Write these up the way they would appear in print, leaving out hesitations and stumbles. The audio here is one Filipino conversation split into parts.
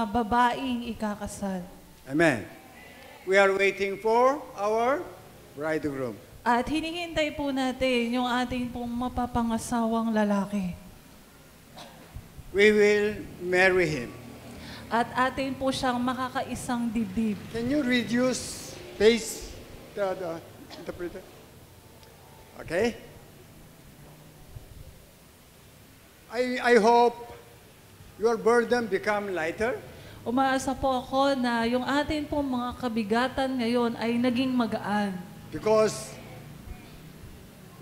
babaeng ikakasal. Amen. We are waiting for our bridegroom. At hinihintay po natin yung ating pong mapapangasawang lalaki. We will marry him. At atin po siyang makakaisang dibdib. Can you reduce pace, the interpreter? Okay. I hope your burden become lighter. Umaasa po ako na yung atin pong mga kabigatan ngayon ay naging magaan. Because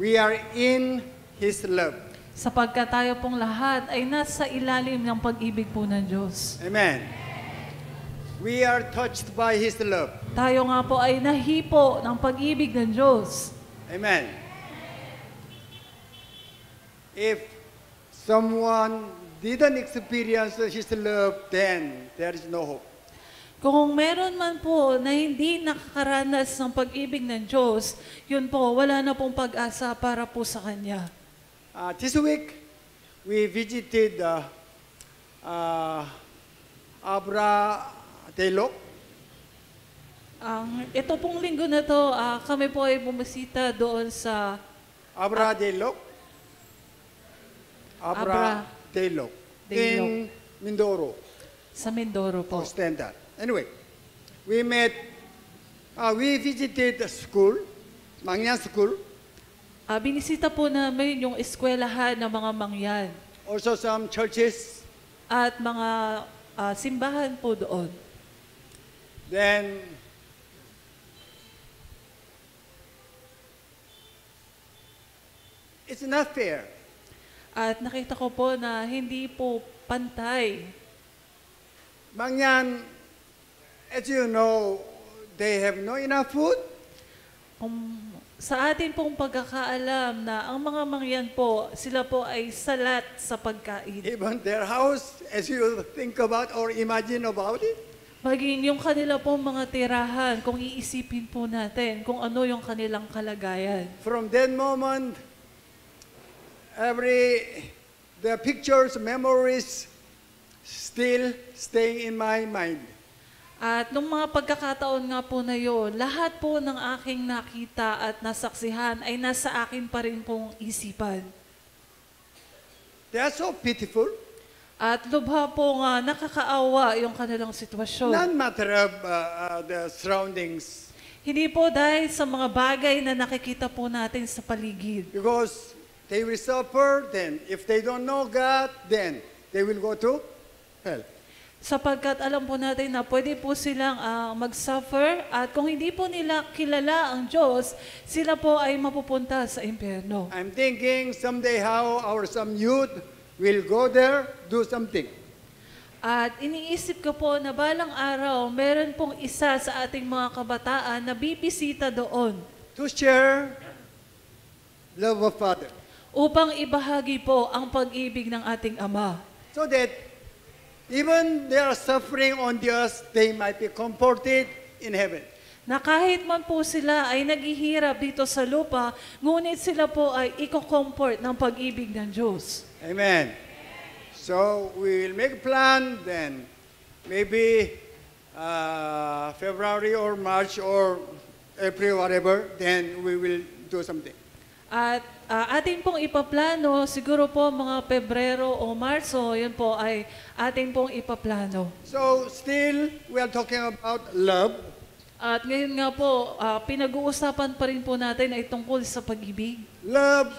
we are in His love. Sapagkat tayo pong lahat ay nasa ilalim ng pag-ibig po ng Diyos. Amen. We are touched by His love. Tayo nga po ay nahipo ng pag-ibig ng Diyos. Amen. If someone didn't experience His love, then there is no hope. Kung meron man po na hindi nakakaranas ng pag-ibig ng Diyos, yun po, wala na pong pag-asa para po sa Kanya. This week, we visited Abra Telok. Ito pong linggo na to, kami po ay bumisita doon sa Abra Telok. Abra Telok. In Mindoro. Sa Mindoro po. Standard. Anyway, we visited the school, Mangyan School. Binisita po namin yung eskwelahan ng mga mangyan. Also some churches. At mga simbahan po doon. Then, it's not fair. At nakita ko po na hindi po pantay. Mangyan, as you know, they have no enough food. Sa atin pong pagkakaalam na ang mga mangyan po, sila po ay salat sa pagkain. Even their house, as you think about or imagine about it. Maging yung kanila pong mga tirahan, kung iisipin po natin kung ano yung kanilang kalagayan. From that moment, the pictures, memories still stay in my mind. At nung mga pagkakataon nga po na yun, lahat po ng aking nakita at nasaksihan ay nasa akin pa rin pong isipan. They are so pitiful. At lubha po nga nakakaawa yung kanilang sitwasyon. Not matter of the surroundings. Hindi po dahil sa mga bagay na nakikita po natin sa paligid. Because they will suffer, then if they don't know God, then they will go to hell. Sapagkat alam po natin na pwede po silang mag-suffer at kung hindi po nila kilala ang Diyos, sila po ay mapupunta sa impyerno. I'm thinking someday how some youth will go there, do something. At iniisip ko po na balang araw, meron pong isa sa ating mga kabataan na bibisita doon. To share love of Father. Upang ibahagi po ang pag-ibig ng ating Ama. So that even they are suffering on the earth, they might be comforted in heaven. Na kahit man po sila ay naghihirap dito sa lupa, ngunit sila po ay iko-comfort ng pag-ibig ng Diyos. Amen. So we will make a plan then. Maybe February or March or April, whatever, then we will do something. At atin pong ipaplano, siguro po mga Pebrero o Marso, yun po ay atin pong ipaplano. So still, we are talking about love. At ngayon nga po, pinag-uusapan pa rin po natin ay tungkol sa pag-ibig. Love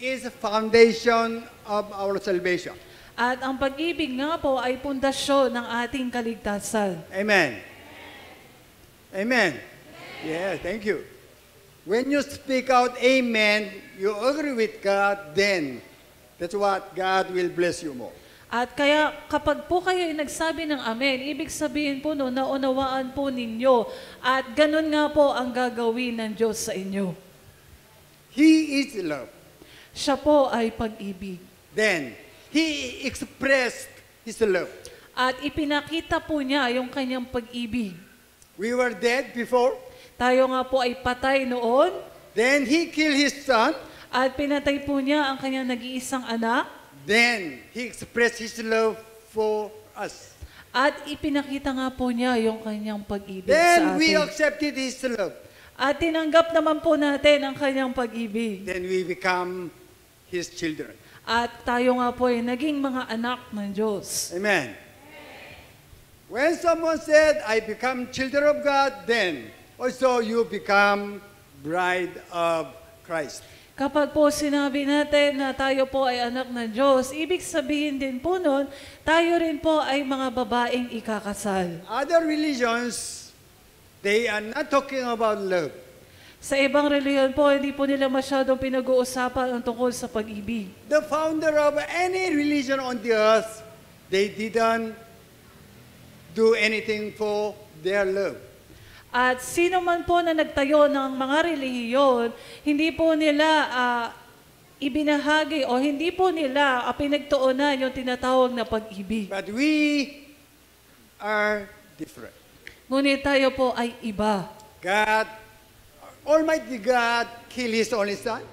is the foundation of our salvation. At ang pag-ibig nga po ay pundasyon ng ating kaligtasan. Amen. Amen. Yeah, thank you. When you speak out amen, you agree with God, then that's what God will bless you more. At kaya kapag po kayo ay nagsabi ng amen, ibig sabihin po no, naunawaan po ninyo at ganun nga po ang gagawin ng Diyos sa inyo. He is love. Siya po ay pag-ibig. Then, He expressed His love. At ipinakita po niya yung kanyang pag-ibig. We were dead before. Tayo nga po ay patay noon. Then He killed His Son. At pinatay po niya ang kanyang nag-iisang anak. Then He expressed His love for us. At ipinakita nga po niya yung kanyang pag-ibig Then sa we atin. accepted His love. At tinanggap naman po natin ang kanyang pag-ibig. Then we become His children. At tayo nga po ay naging mga anak ng Diyos. Amen. When someone said, I become children of God, then also you become bride of Christ. Kapag po sinabi natin na tayo po ay anak ng Diyos, ibig sabihin din po nun, tayo rin po ay mga babaeng ikakasal. Other religions, they are not talking about love. Sa ibang reliyon po, hindi po nila masyadong pinag-uusapan ang tungkol sa pag-ibig. The founder of any religion on the earth, they didn't do anything for their love. At sino man po na nagtayo ng mga relihiyon, hindi po nila ibinahagi o hindi po nila pinagtuunan yung tinatawag na pag-ibig. But we are different. Ngunit tayo po ay iba. God, Almighty God, killed His only Son,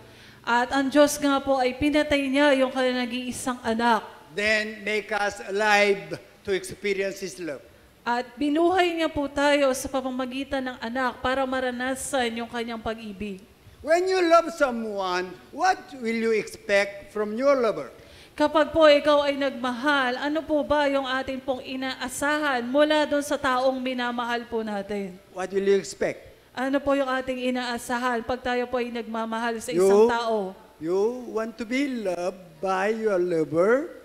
At ang Diyos nga po ay pinatay niya yung kanyang nag-iisang anak. then make us alive to experience His love. At binuhay niya po tayo sa pamamagitan ng anak para maranasan yung kanyang pag-ibig. When you love someone, what will you expect from your lover? Kapag po ikaw ay nagmahal, ano po ba yung ating pong inaasahan mula doon sa taong minamahal po natin? What will you expect? Ano po yung ating inaasahan pag tayo po ay nagmamahal sa isang tao? You want to be loved by your lover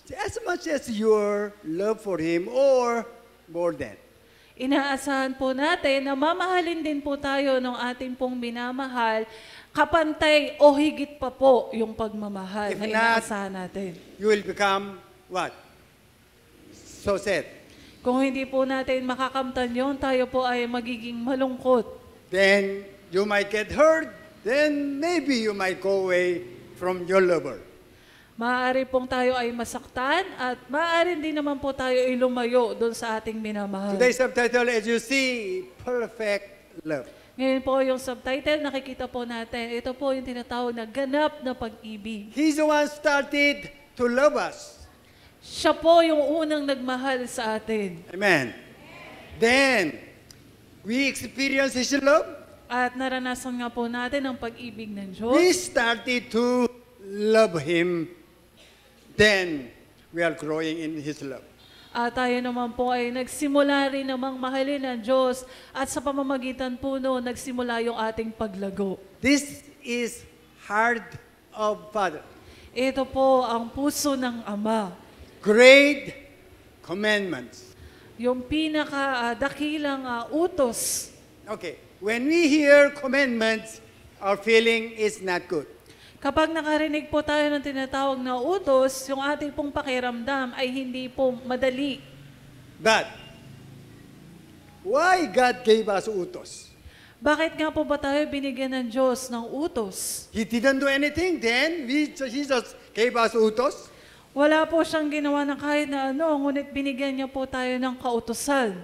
as much as your love for him or more than. Inaasahan po natin na mamahalin din po tayo ng ating pong minamahal, kapantay o higit pa po yung pagmamahal If na not, inaasahan natin. You will become what? So sad. Kung hindi po natin makakamtan yun, tayo po ay magiging malungkot. Then you might get hurt. Then maybe you might go away from your lover. Maaari pong tayo ay masaktan at maaari din naman po tayo ay lumayo doon sa ating minamahal. Today's subtitle, as you see, perfect love. Ngayon po yung subtitle, nakikita po natin, ito po yung tinatawag na ganap na pag-ibig. He's the one started to love us. Siya po yung unang nagmahal sa atin. Amen. Then, we experience His love. At naranasan nga po natin ang pag-ibig ng We Diyos. started to love Him. Then, we are growing in His love. At tayo naman po ay nagsimula rin namang mahalin ng Diyos at sa pamamagitan po noon, nagsimula yung ating paglago. This is heart of Father. Ito po ang puso ng Ama. Great commandments. Yung pinaka-dakilang utos. Okay, when we hear commandments, our feeling is not good. Kapag nakarinig po tayo ng tinatawag na utos, yung ating pong pakiramdam ay hindi po madali. But, why God gave us utos? Bakit nga po ba tayo binigyan ng Diyos ng utos? He didn't do anything, then He just gave us utos. Wala po siyang ginawa ng kahit na ano, ngunit binigyan niya po tayo ng kautusan.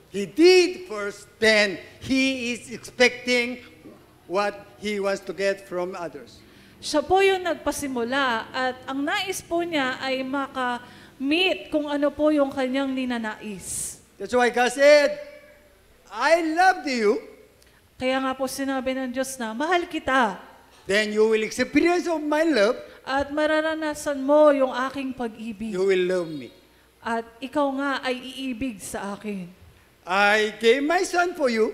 He did first, then He is expecting what He wants to get from others. Siya po yung nagpasimula at ang nais po niya ay maka-meet kung ano po yung kanyang ninanais. That's why God said, I loved you, Kaya nga po sinabi ng Diyos na, mahal kita then you will experience of my love, at mararanasan mo yung aking pag-ibig. you will love me. At ikaw nga ay iibig sa akin. I gave my son for you,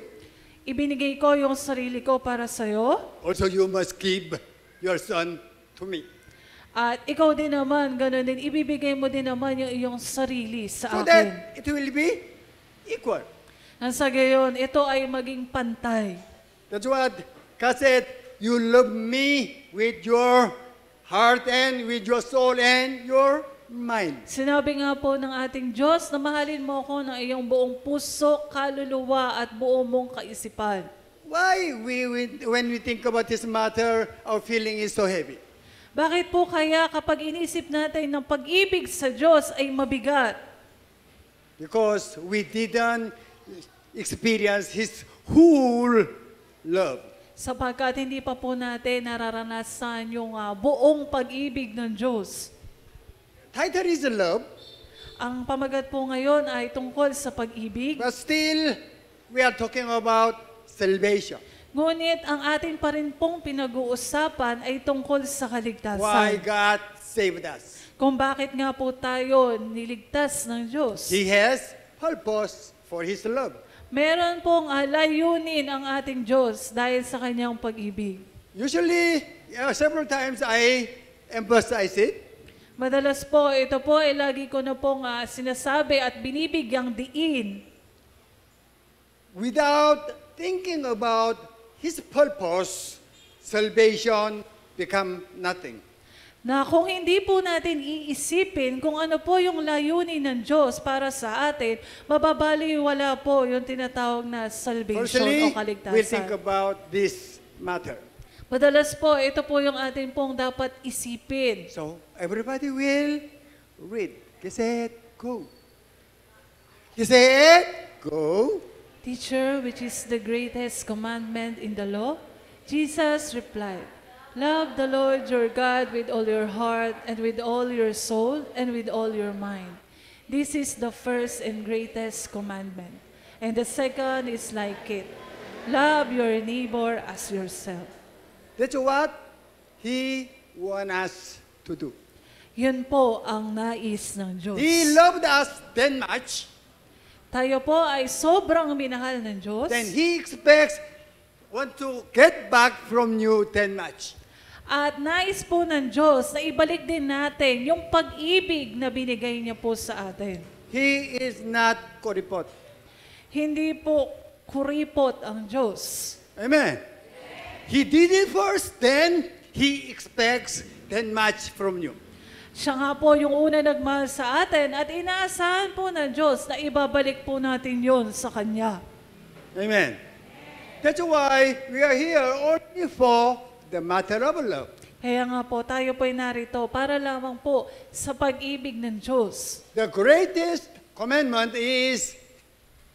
Ibinigay ko yung sarili ko para sa'yo also you must give your son to me. at ikaw din naman, ganun din, ibibigay mo din naman yung iyong sarili sa So akin. that it will be equal. Nang sa gayon, ito ay maging pantay. That's what God said, you love me with your heart and with your soul and your mind. Sinabi nga po ng ating Diyos na mahalin mo ako ng iyong buong puso, kaluluwa at buong mong kaisipan. Why when we think about this matter, our feeling is so heavy? Bakit po kaya kapag inisip natin ng pag-ibig sa Diyos ay mabigat? Because we didn't experience His whole love. Sapagkat hindi pa po natin nararanasan yung buong pag-ibig ng Diyos. Title is love. Ang pamagat po ngayon ay tungkol sa pag-ibig. But still, we are talking about salvation. Ngunit ang ating pa rin pong pinag-uusapan ay tungkol sa Why kaligtasan. God saved us. Kung bakit nga po tayo niligtas ng Diyos. He has purpose for His love. Meron pong layunin ang ating Diyos dahil sa kanyang pag-ibig. Usually, several times I emphasize it. Madalas po, ito po ay lagi ko na pong sinasabi at binibigyang diin. Without thinking about His purpose, salvation become nothing. Na kung hindi po natin iisipin kung ano po yung layunin ng Diyos para sa atin, mababaliwala po yung tinatawag na salvation Firstly, o we'll think kaligtasan. about this matter. Madalas po, ito po yung atin pong dapat isipin. So, everybody will read. Geset, go. Geset, go. Teacher, which is the greatest commandment in the law? Jesus replied, love the Lord your God with all your heart and with all your soul and with all your mind. This is the first and greatest commandment. And the second is like it. Love your neighbor as yourself. That's what He wants us to do. Yun po ang nais ng Diyos. He loved us that much, Tayo po ay sobrang minahal ng Diyos. then He expects, want to get back from you that much. At nais po ng Diyos na ibalik din natin yung pag-ibig na binigay niya po sa atin. He is not kuripot. Hindi po kuripot ang Diyos. Amen. He did it first, then He expects that much from you. Siya nga po yung una nagmahal sa atin at inaasahan po ng Diyos na ibabalik po natin yon sa Kanya. Amen. That's why we are here only for the matter of love. Kaya nga po, tayo po'y narito para lamang po sa pag-ibig ng Diyos. The greatest commandment is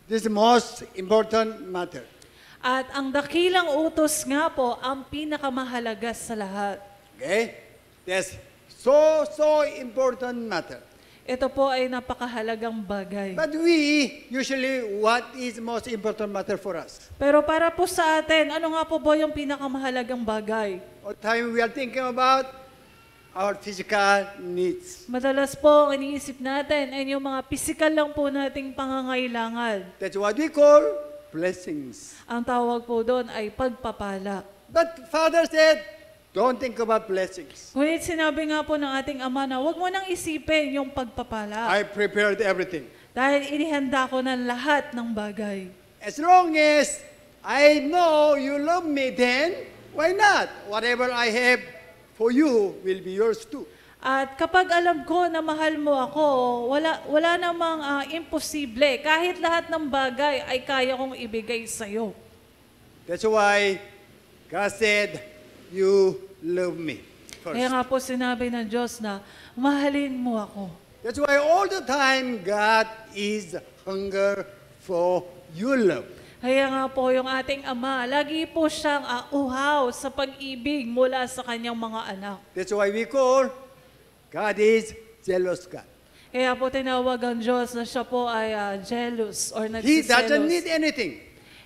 this most important matter. At ang dakilang utos nga po, ang pinakamahalaga sa lahat. Okay? That's so important matter. Ito po ay napakahalagang bagay. But we, usually, what is most important matter for us? Pero para po sa atin, ano nga po ba yung pinakamahalagang bagay? All the time we are thinking about our physical needs. Madalas po, ang iniisip natin ay yung mga pisikal lang po nating pangangailangan. That's what we call blessings. Ang tawag po doon ay pagpapala. But Father said, don't think about blessings. Ngunit sinabi nga po ng ating Ama na huwag mo nang isipin yung pagpapala. I prepared everything. Dahil inihanda ko na lahat ng bagay. As long as I know you love me, then why not? Whatever I have for you will be yours too. At kapag alam ko na mahal mo ako, wala namang imposible. Kahit lahat ng bagay ay kaya kong ibigay sa'yo. That's why God said, you love me first. Kaya nga po sinabi ng Diyos na, mahalin mo ako. That's why all the time God is hunger for your love. Kaya nga po yung ating Ama, lagi po siyang uhaw sa pag-ibig mula sa kanyang mga anak. That's why we call God is jealous God. Kaya po tinawag ang Diyos na siya po ay jealous or He doesn't nagsiselos. need anything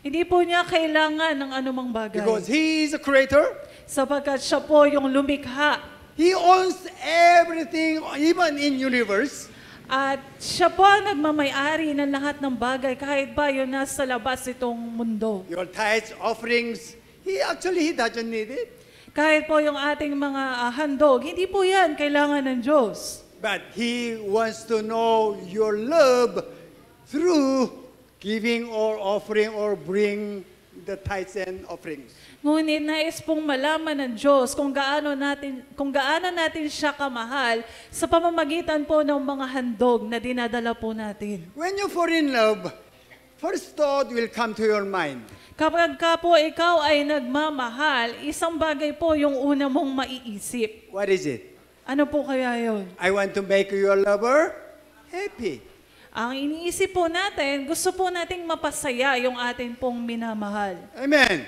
Hindi po niya kailangan ng anumang bagay. because He is a creator. Sapagkat siya po yung lumikha. He owns everything, even in universe. At siya po ang nagmamayari ng lahat ng bagay kahit ba yun nasa labas itong mundo. Your tithes, offerings, He doesn't need it. Kahit po yung ating mga handog, hindi po yan kailangan ng Diyos. But He wants to know your love through giving or offering or bring the tithes and offerings. Ngunit nais pong malaman ng Diyos kung gaano natin siya kamahal sa pamamagitan po ng mga handog na dinadala po natin. When you fall in love, first thought will come to your mind. Kapag ka po ikaw ay nagmamahal, isang bagay po yung una mong maiisip. What is it? Ano po kaya yun? I want to make your lover happy. Ang iniisip po natin, gusto po nating mapasaya yung atin pong minamahal. Amen.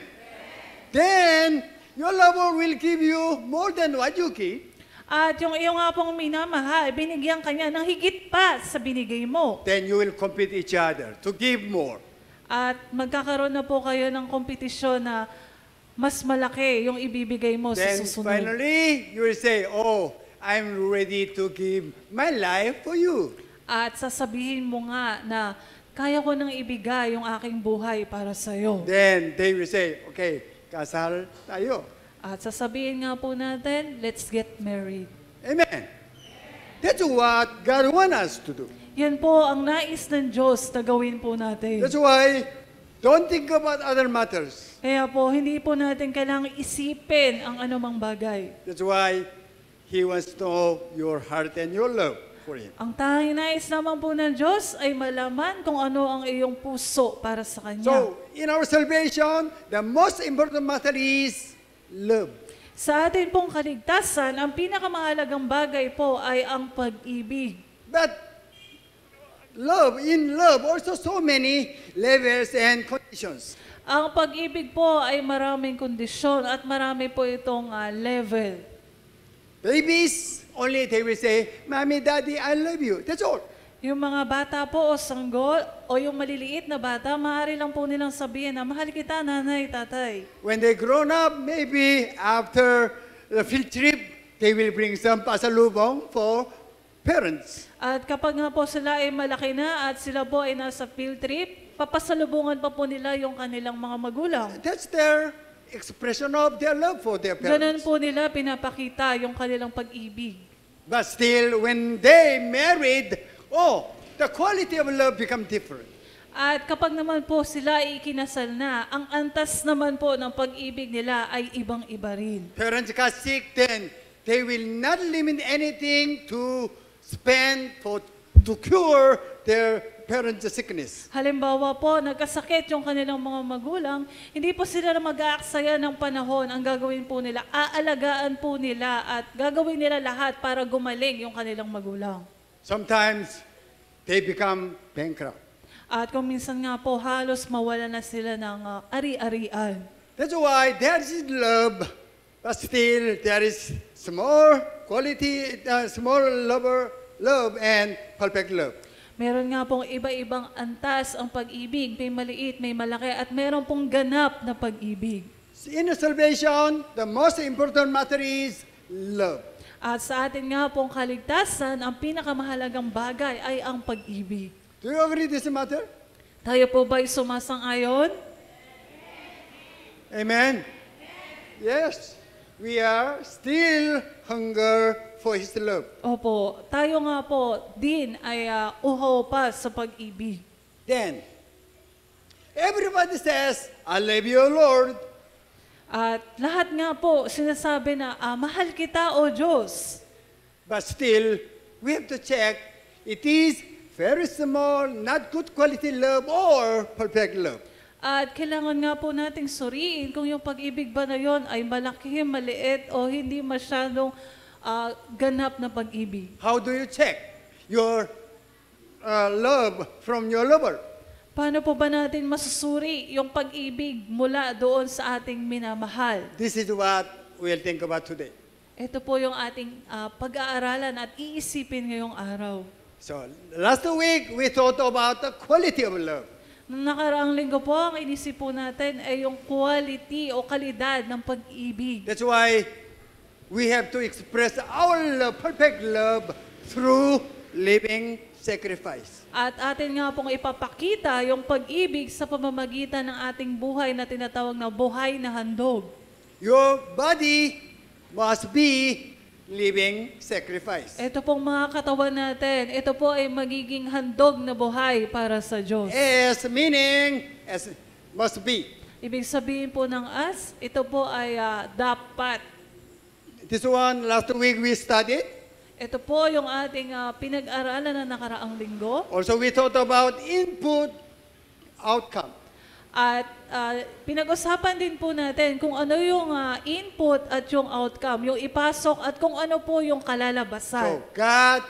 Then, your lover will give you more than what you give. At yung iyong nga pong minamahal, binigyan kanya ng higit pa sa binigay mo. then you will compete each other to give more. At magkakaroon na po kayo ng kompetisyon na mas malaki yung ibibigay mo sa Then susunod. finally, you will say, oh, I'm ready to give my life for you. At sasabihin mo nga na kaya ko nang ibigay yung aking buhay para sa iyo. Then they will say, okay, kasal tayo. At sasabihin nga po natin, let's get married. Amen. That's what God wants us to do. Yan po ang nais ng Diyos na gawin po natin. That's why, don't think about other matters. Kaya po, hindi po natin kailangang isipin ang anumang bagay. That's why He wants to know your heart and your love for Him. Ang tanging nais naman po ng Diyos ay malaman kung ano ang iyong puso para sa Kanya. So, in our salvation, the most important matter is love. Sa atin pong kaligtasan, ang pinakamahalagang bagay po ay ang pag-ibig. But in love, also so many levels and conditions. Ang pag-ibig po ay maraming kondisyon at marami po itong level. Babies, only they will say, Mommy, Daddy, I love you. That's all. Yung mga bata po o sanggol o yung maliliit na bata, maaari lang po nilang sabihin na mahal kita, nanay, tatay. When they grown up, maybe after the field trip, they will bring some pasalubong for parents. At kapag nga po sila ay malaki na at sila po ay nasa field trip, papasalubungan pa po nila yung kanilang mga magulang. That's their expression of their love for their Ganun parents. po nila pinapakita yung kanilang pag-ibig. But still, when they married, oh, the quality of love become different. At kapag naman po sila ay ikinasal na, ang antas naman po ng pag-ibig nila ay ibang-iba rin. Parents got sick, then they will not limit anything to spend to cure their parents' sickness. Halimbawa po, nagkasakit yung kanilang mga magulang, hindi po sila na mag-aaksaya ng panahon. Ang gagawin po nila, aalagaan po nila at gagawin nila lahat para gumaling yung kanilang magulang. Sometimes they become bankrupt. At kung minsan nga po, halos mawala na sila ng ari-arian. That's why there is love, but still there is small quality, small love and perfect love. Meron nga pong iba-ibang antas ang pag-ibig. May maliit, may malaki, at meron pong ganap na pag-ibig. In salvation, the most important matter is love. At sa atin nga pong kaligtasan, ang pinakamahalagang bagay ay ang pag-ibig. Do you agree this matter? Tayo po ba'y sumasang-ayon? Amen? Yes. We are still hunger for His love. Opo, tayo nga po din ay uhaw pa sa pag-ibig. Then, everybody says, I love you, Lord. At lahat nga po sinasabi na, mahal kita o Diyos. But still, we have to check, it is very small, not good quality love or perfect love. At kailangan nga po nating suriin kung yung pag-ibig ba na yon ay malaki, maliit, o hindi masyadong ganap na pag-ibig. How do you check your love from your lover? Paano po ba natin masusuri yung pag-ibig mula doon sa ating minamahal? This is what we'll think about today. Ito po yung ating pag-aaralan at iisipin ngayong araw. So, last week, we thought about the quality of love. Nung nakaraang linggo po, ang inisip po natin ay yung quality o kalidad ng pag-ibig. That's why we have to express our love, perfect love through living sacrifice. At atin nga pong ipapakita yung pag-ibig sa pamamagitan ng ating buhay na tinatawag na buhay na handog. Your body must be living sacrifice. Ito pong mga katawan natin, ito po ay magiging handog na buhay para sa Diyos. As meaning, as must be. Ibig sabihin po ng as, ito po ay dapat. This one, last week we studied. Ito po yung ating pinag-aralan na nakaraang linggo. Also, we thought about input, outcome. At pinag-usapan din po natin kung ano yung input at yung outcome, yung ipasok at kung ano po yung kalalabasan. So, God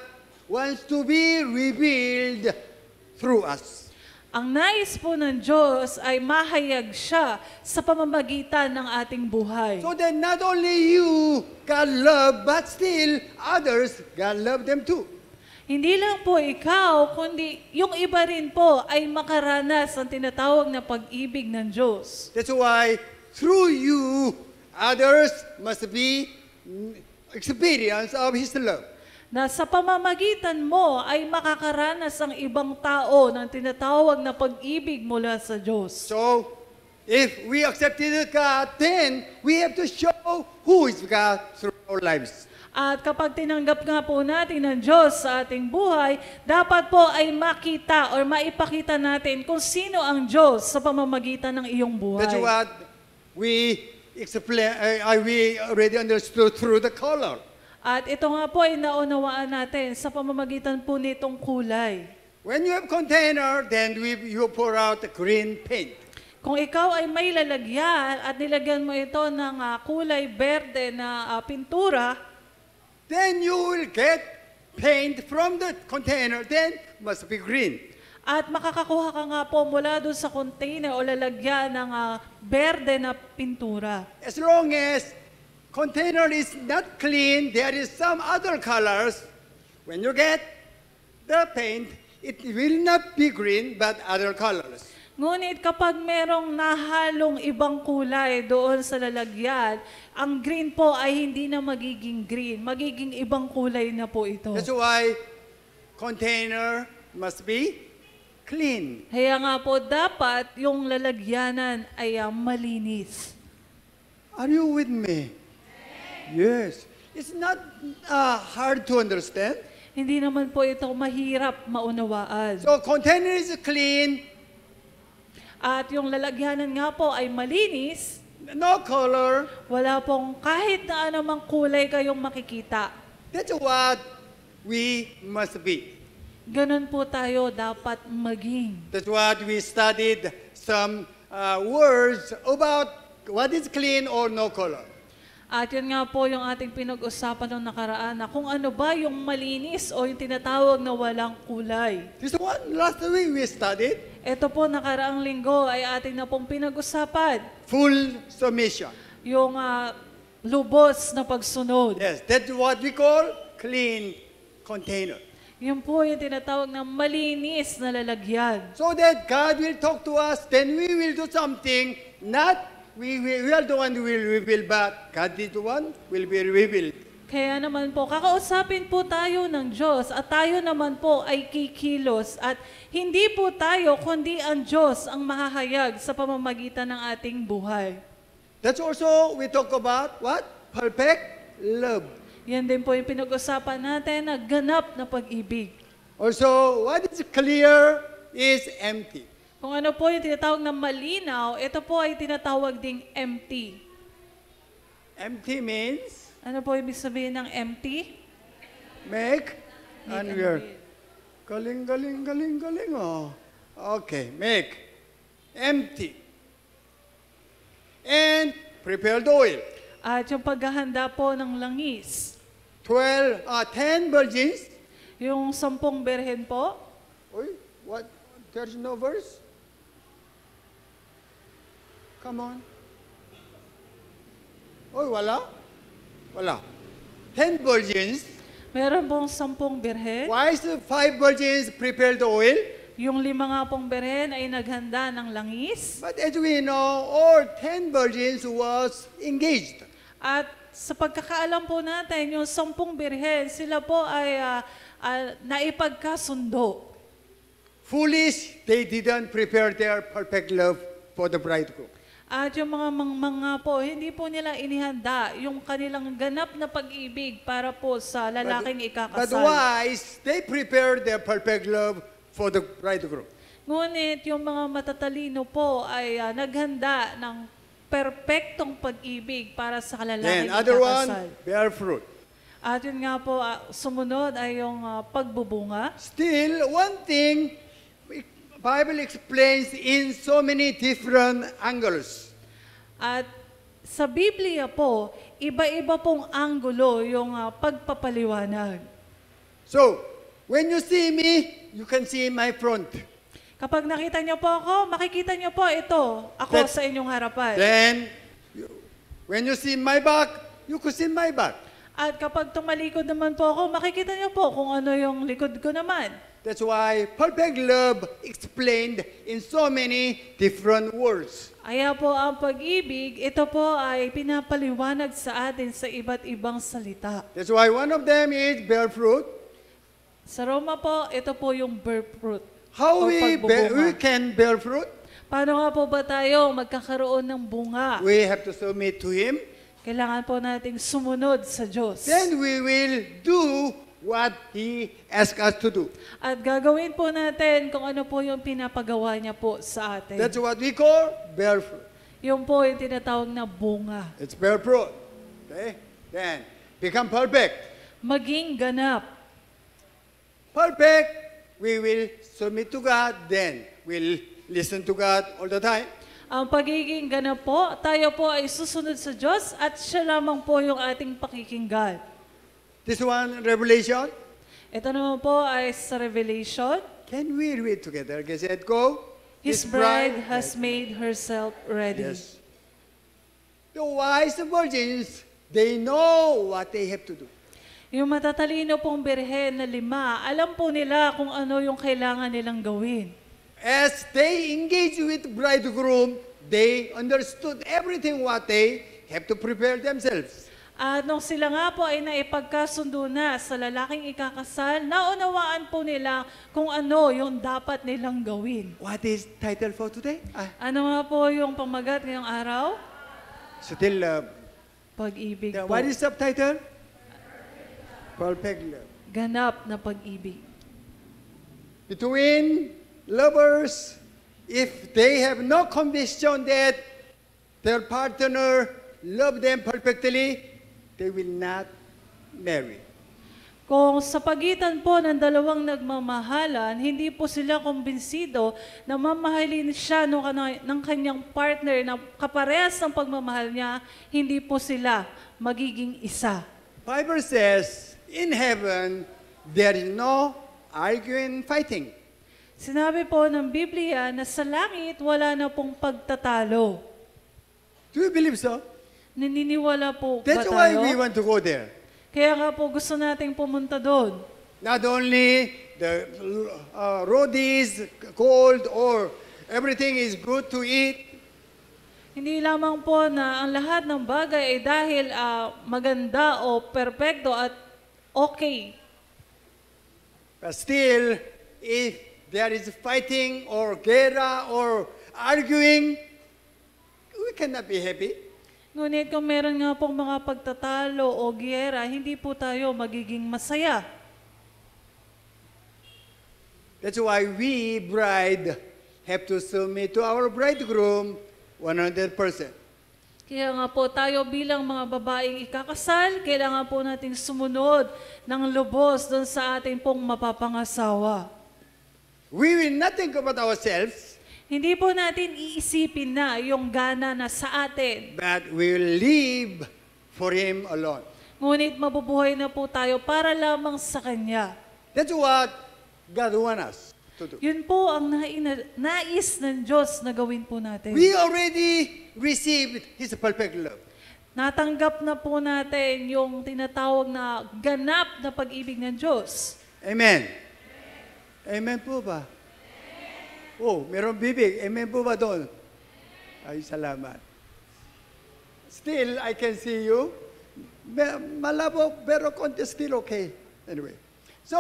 wants to be revealed through us. Ang nais po ng Diyos ay mahayag siya sa pamamagitan ng ating buhay. So that not only you, God love, but still others, God love them too. Hindi lang po ikaw, kundi yung iba rin po ay makaranas ng tinatawag na pag-ibig ng Diyos. That's why through you, others must be experience of His love. Na sa pamamagitan mo ay makakaranas ang ibang tao ng tinatawag na pag-ibig mula sa Diyos. So, if we accepted God, then we have to show who is God through our lives. At kapag tinanggap nga po natin ng Diyos sa ating buhay, dapat po ay makita or maipakita natin kung sino ang Diyos sa pamamagitan ng iyong buhay. That's what we explain. We already understood through the color. At ito nga po ay naunawaan natin sa pamamagitan po nitong kulay. When you have container, then you pour out the green paint. Kung ikaw ay may lalagyan at nilagyan mo ito ng kulay berde na pintura, then you will get paint from the container, then must be green. at makakakuha ka nga po mula doon sa container o lalagyan ng berde na pintura. As long as container is not clean, there is some other colors. When you get the paint, it will not be green, but other colors. Ngunit kapag merong nahalong ibang kulay doon sa lalagyan, ang green po ay hindi na magiging green. Magiging ibang kulay na po ito. That's why container must be clean. Kaya nga po dapat yung lalagyanan ay malinis. Are you with me? Yes. It's not hard to understand. Hindi naman po ito mahirap maunawaan. So container is clean, At yung lalagyanan nga po ay malinis, no color. wala pong kahit na anumang kulay kayong makikita. That's what we must be. Ganun po tayo dapat maging. That's what we studied some words about what is clean or no color. At yun nga po yung ating pinag-usapan nung nakaraan na kung ano ba yung malinis o yung tinatawag na walang kulay. This one last week we studied Ito po nakaraang linggo ay ating na pong pinag-usapan. full submission. Yung lubos na pagsunod. Yes, that's what we call clean container. Yun po yung tinatawag na malinis na lalagyan. So that God will talk to us, then we will do something, not we are the one who will reveal, but God is the one will be revealed. Kaya naman po, kakausapin po tayo ng Diyos at tayo naman po ay kikilos at hindi po tayo kundi ang Diyos ang mahahayag sa pamamagitan ng ating buhay. That's also we talk about what? Perfect love. Yan din po yung pinag-usapan natin na ganap na pag-ibig. Also, what is clear is empty. Kung ano po yung tinatawag na malinaw, ito po ay tinatawag ding empty. Empty means Ano po ibig sabihin ng empty? make Make and and we're breathe. galing. Oh. Okay, make. Empty. And prepare the oil. At yung paghahanda po ng langis. 10 virgins. Yung 10 berhen po, Oy, what? There's no verse? Come on. Oy, wala? Wala. 10 virgins. meron pong 10 berhen. Why is the 5 virgins prepare the oil? Yung 5 nga pong berhen ay naghanda ng langis. But as we know, all 10 virgins was engaged. At sa pagkakaalam po natin, yung 10 berhen, sila po ay naipagkasundo. Foolish, they didn't prepare their perfect love for the bridegroom. At yung mga po, hindi po nila inihanda yung kanilang ganap na pag-ibig para po sa lalaking But ikakasal. wise, they prepared their perfect love for the bridegroom. Ngunit yung mga matatalino po ay naghanda ng perpektong pag-ibig para sa lalaking Then other one, ikakasal. bear fruit. At yun nga po, sumunod ay yung pagbubunga. Still, one thing, Bible explains in so many different angles. At sa Biblia po, iba-iba pong anggulo yung pagpapaliwanag. So, when you see me, you can see my front. Kapag nakita niyo po ako, makikita niyo po ito, ako That- sa inyong harapan. Then, when you see my back, you could see my back. At kapag tumalikod naman po ako, makikita niyo po kung ano yung likod ko naman. That's why perfect love explained in so many different words. Kaya po ang pag-ibig, ito po ay pinapaliwanag sa atin sa iba't ibang salita. That's why one of them is bear fruit. Sa Roma po, ito po yung bear fruit. o How we pagbubunga. can bear fruit? Paano nga po ba tayo magkakaroon ng bunga? We have to submit to Him. Kailangan po nating sumunod sa Diyos. Then we will do what He asks us to do. At gagawin po natin kung ano po yung pinapagawa niya po sa atin. That's what we call bear fruit. Yung po yung tinatawag na bunga. It's bear fruit. Okay? Then, become perfect. Maging ganap. Perfect, we will submit to God, then we'll listen to God all the time. Ang pagiging ganap po, tayo po ay susunod sa Diyos at siya lamang po yung ating pakikinggan. This one, Revelation. Ito naman po ay sa Revelation. Can we read together? Okay, said, go. His bride has made herself ready. Yes. The wise virgins, they know what they have to do. Yung matatalino pong birhen na 5, alam po nila kung ano yung kailangan nilang gawin. As they engage with bridegroom, they understood everything what they have to prepare themselves. At nung sila nga po ay naipagkasundo na sa lalaking ikakasal, naunawaan po nila kung ano yung dapat nilang gawin. What is title for today? Ano nga po yung pamagat ngayong araw? Still love. Pag-ibig po. What is subtitle? Perfect love. Ganap na pag-ibig. Between lovers, if they have no conviction that their partner love them perfectly, they will not marry. Kung sa pagitan po ng dalawang nagmamahalan, hindi po sila kumbinsido na mamahalin siya ng kanyang partner na kaparehas ng pagmamahal niya, hindi po sila magiging isa. Bible says, in heaven, there is no arguing, fighting. Sinabi po ng Biblia na sa langit wala na pong pagtatalo. Do you believe so? Naniniwala po ba That's why we tayo? want to go there. Kaya nga po gusto nating pumunta doon. Not only the road is cold or everything is good to eat, Hindi lamang po na ang lahat ng bagay ay dahil maganda o perpekto at okay. but still, if there is fighting or guerra or arguing, we cannot be happy. Ngunit kung meron nga pong mga pagtatalo o giyera, hindi po tayo magiging masaya. That's why we, bride, have to submit to our bridegroom 100%. Kaya nga po tayo bilang mga babaeng ikakasal, kailangan po nating sumunod ng lubos doon sa ating pong mapapangasawa. We will not think about ourselves, Hindi po natin iisipin na yung gana na sa atin. but we will live for Him alone. Ngunit mabubuhay na po tayo para lamang sa Kanya. That's what God wants us to do. Yun po ang nais ng Diyos na gawin po natin. We already received His perfect love. Natanggap na po natin yung tinatawag na ganap na pag-ibig ng Diyos. Amen. Amen po ba? Oh, merong bibig. Amen po ba doon? Ay, salamat. Still, I can see you. Malabo, pero konti still okay. Anyway. So,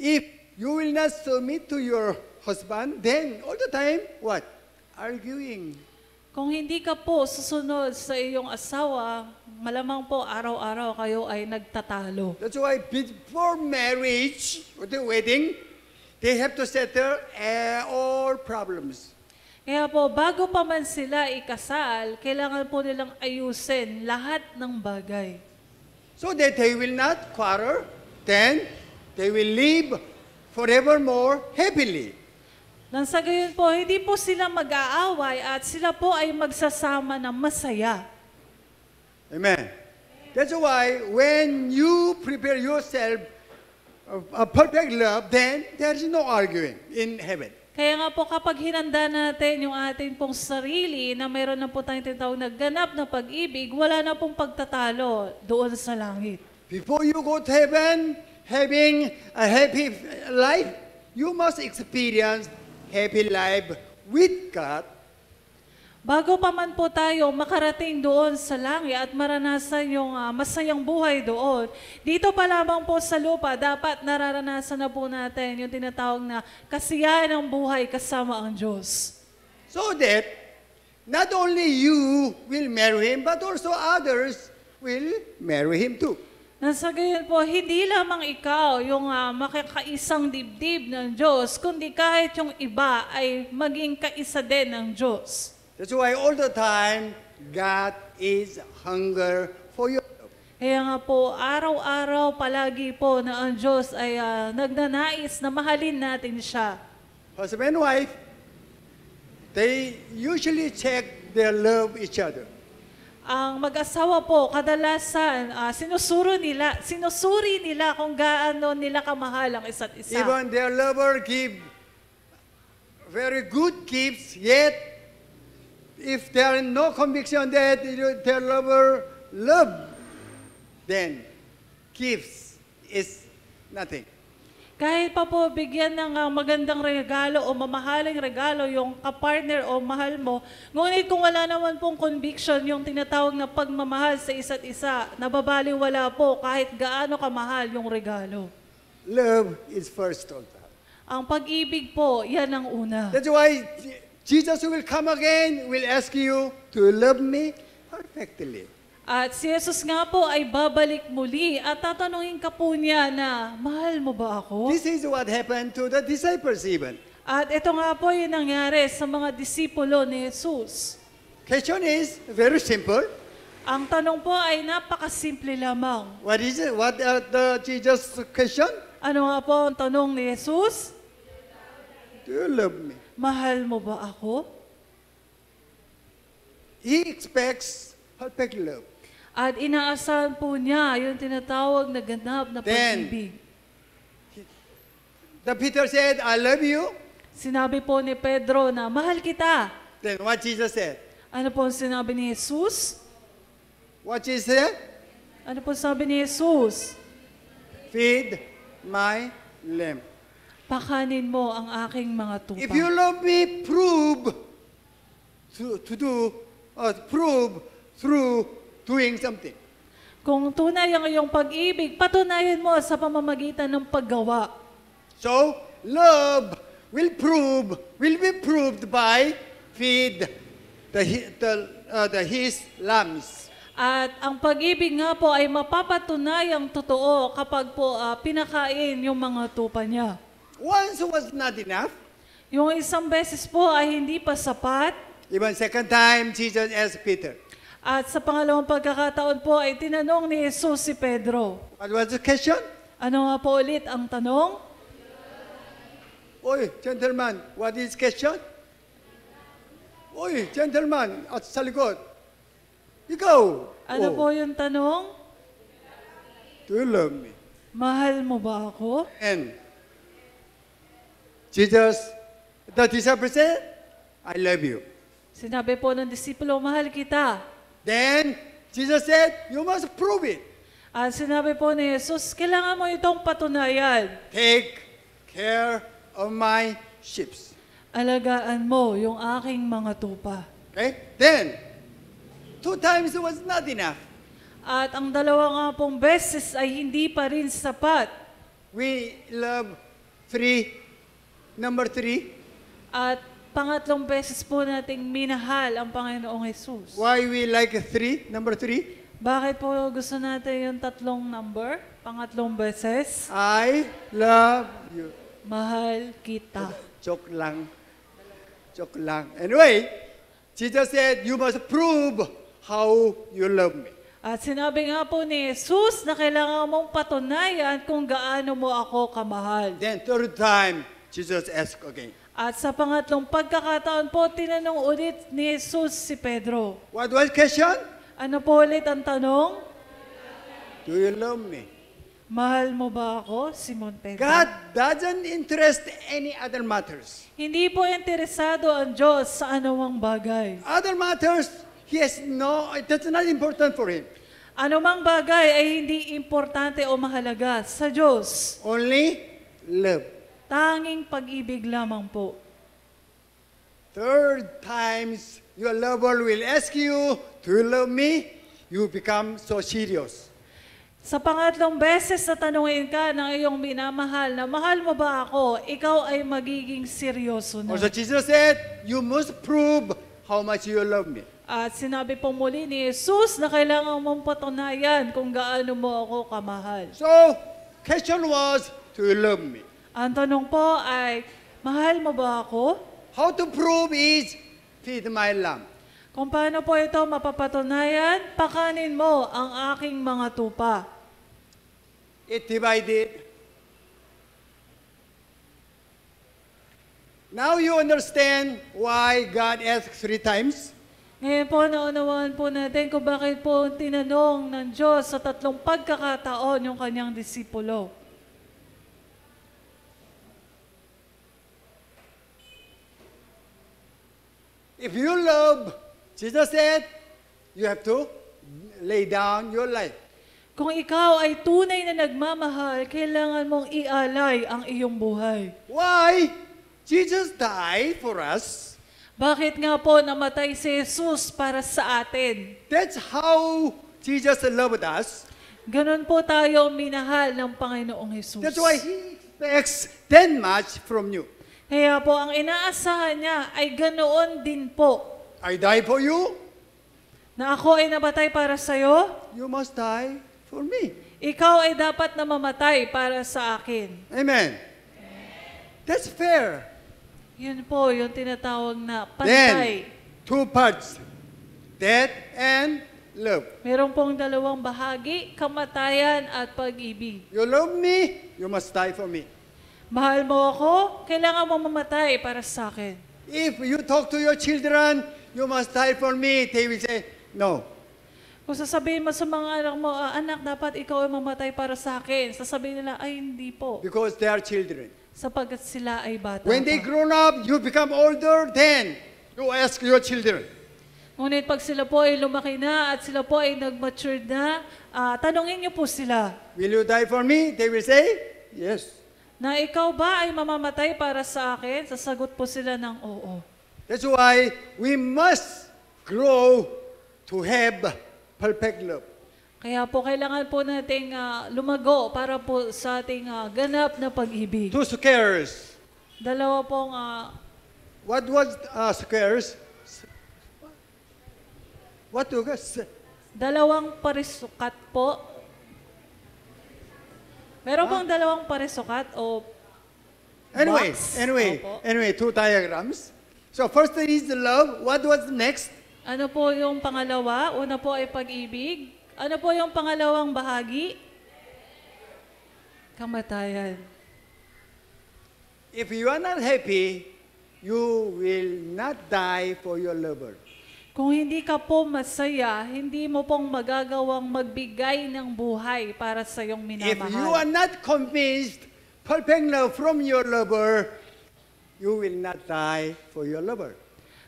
if you will not submit to your husband, then all the time, what? Arguing. Kung hindi ka po susunod sa iyong asawa, malamang po araw-araw kayo ay nagtatalo. That's why before marriage, or the wedding, they have to settle all problems. Kaya po, bago pa man sila ikasal, kailangan po nilang ayusin lahat ng bagay. So that they will not quarrel, then they will live forevermore happily. Nang sa gayon po, hindi po sila mag-aaway at sila po ay magsasama na masaya. Amen. That's why when you prepare yourself a perfect love, then there is no arguing in heaven. Kaya nga po kapag hinanda natin yung ating pong sarili na mayroon na po tayong tinatawag na ganap na pag-ibig, wala na pong pagtatalo doon sa langit. Before you go to heaven, having a happy life, you must experience happy life with God. Bago pa man po tayo makarating doon sa langit at maranasan yung masayang buhay doon, dito pa lamang po sa lupa, dapat nararanasan na po natin yung tinatawag na kasiyahan ng buhay kasama ang Diyos. So that not only you will marry Him, but also others will marry Him too. Nasa gayon po, hindi lamang ikaw yung makakaisang dibdib ng Diyos, kundi kahit yung iba ay maging kaisa din ng Diyos. That's why all the time, God is hunger for you. Kaya nga po, araw-araw palagi po na ang Diyos ay nagnanais na mahalin natin siya. Husband and wife, they usually check their love each other. Ang mag-asawa po, kadalasan, sinusuri nila kung gaano nila kamahal ang isa't isa. Even their lover give very good gifts, yet if there is no conviction that their lover love, then gifts is nothing. Kahit pa po bigyan ng magandang regalo o mamahaling regalo yung kapartner o mahal mo, ngunit kung wala naman pong conviction, yung tinatawag na pagmamahal sa isa't isa, nababaliwala po kahit gaano kamahal yung regalo. Love is first of all. Ang pag-ibig po, yan ang una. That's why Jesus will come again, will ask you to love me perfectly. At si Jesus nga po ay babalik muli at tatanungin ka po niya na, mahal mo ba ako? This is what happened to the disciples even. At ito nga po yung nangyari sa mga disipulo ni Jesus. Question is very simple. Ang tanong po ay napakasimple lamang. What is it? What are the Jesus' question? Ano nga po ang tanong ni Jesus? Do you love me? Mahal mo ba ako? He expects perfect love. At inaasahan po niya yung tinatawag na ganap na pag-ibig. The Peter said, I love you. Sinabi po ni Pedro na, mahal kita. Then what Jesus said? Ano po ang sinabi ni Jesus? What Jesus said? Ano po sabi ni Jesus? Feed my lamb. Pakanin mo ang aking mga tupa. If you love me, prove through doing something. Kung tunay ang iyong pag-ibig, patunayan mo sa pamamagitan ng paggawa. So, love will be proved by feed his lambs. At ang pag-ibig nga po ay mapapatunayang totoo kapag po pinakain yung mga tupa niya. Once was not enough. Yung isang beses po ay hindi pa sapat. Even second time, Jesus asked Peter. At sa pangalawang pagkakataon po ay tinanong ni Jesus si Pedro. What was the question? Ano nga po ulit ang tanong? Oy, gentleman, what is question? Oy, gentleman, at sa likod. Ikaw. Ano po yung tanong? Do you love me? Mahal mo ba ako? And the disciple said, I love you. Sinabi po ng disipulo, mahal kita. Then Jesus said, you must prove it. At sinabi po ni Jesus, kailangan mo itong patunayan. Take care of my sheep. Alagaan mo yung aking mga tupa. Okay? Then, 2 times was not enough. At ang dalawa nga pong beses ay hindi pa rin sapat. We love number 3. At pangatlong beses po nating minahal ang Panginoong Jesus. Why we like number 3? Bakit po gusto natin yung tatlong number? Pangatlong beses? I love you. Mahal kita. Joke lang. Joke lang. Anyway, Jesus said, you must prove how you love me. At sinabi nga po ni Jesus na kailangan mong patunayan kung gaano mo ako kamahal. Then 3rd time, Jesus asked again. At sa pangatlong pagkakataon po, tinanong ulit ni Jesus si Pedro. What was question? Ano po ulit ang tanong? Do you love me? Mahal mo ba ako, Simon Pedro? God doesn't interest any other matters. Hindi po interesado ang Diyos sa anumang bagay. Other matters, that's not important for Him. Anumang bagay ay hindi importante o mahalaga sa Diyos. Only love. Tanging pag-ibig lamang po. Third times, your lover will ask you, do you love me? You become so serious. Sa pangatlong beses na tanungin ka ng iyong minamahal na mahal mo ba ako, ikaw ay magiging seryoso na. Also, Jesus said, you must prove how much you love me. At sinabi po muli ni Jesus na kailangan mong patunayan kung gaano mo ako kamahal. So, question was, do you love me? Ang tanong po ay, mahal mo ba ako? How to prove is, feed my lamb. Kung paano po ito mapapatunayan, pakanin mo ang aking mga tupa. It divided. Now you understand why God asked 3 times. Ngayon po, naunawaan po natin kung bakit po tinanong ng Diyos sa 3 pagkakataon yung kanyang disipulo. If you love, Jesus said, you have to lay down your life. Kung ikaw ay tunay na nagmamahal, kailangan mong ialay ang iyong buhay. Why? Jesus died for us. Bakit nga po namatay si Jesus para sa atin? That's how Jesus loved us. Ganon po tayo minahal ng Panginoong Jesus. That's why He expects that much from you. Kaya po, ang inaasahan niya ay ganoon din po. I die for you, Na ako ay namatay para sa'yo, you must die for me. ikaw ay dapat na mamatay para sa akin. Amen. That's fair. Yun po, yung tinatawag na Then, pantay. 2 parts, death and love. Meron pong 2 bahagi, kamatayan at pag-ibig. You love me, you must die for me. Mahal mo ako, kailangan mo mamatay para sa akin. If you talk to your children, you must die for me, they will say, no. Kung sasabihin mo sa mga anak mo, anak, dapat ikaw ay mamatay para sa akin. Sasabihin nila, ay hindi po. Because they are children. Sapagkat sila ay bata When they pa. grown up, you become older, then you ask your children. Ngunit pag sila po ay lumaki na at sila po ay nag-mature na, tanungin niyo po sila, Will you die for me? They will say, yes. na ikaw ba ay mamamatay para sa akin? Sasagot po sila ng oo. That's why we must grow to have perfect love. Kaya po kailangan po nating lumago para po sa ating ganap na pag-ibig. 2 squares. 2 pong What was squares? What was 2 parisukat po. Meron pong 2 parisukat o Anyway, box. Opo. 2 diagrams. So first is the love. What was next? Ano po yung pangalawa? Una po ay pag-ibig. Ano po yung pangalawang bahagi? Kamatayan. If you are not happy, you will not die for your lover. Kung hindi ka po masaya, hindi mo pong magagawang magbigay ng buhay para sa iyong If you are minamahal. not convinced, perfect love from your lover, you will not die for your lover.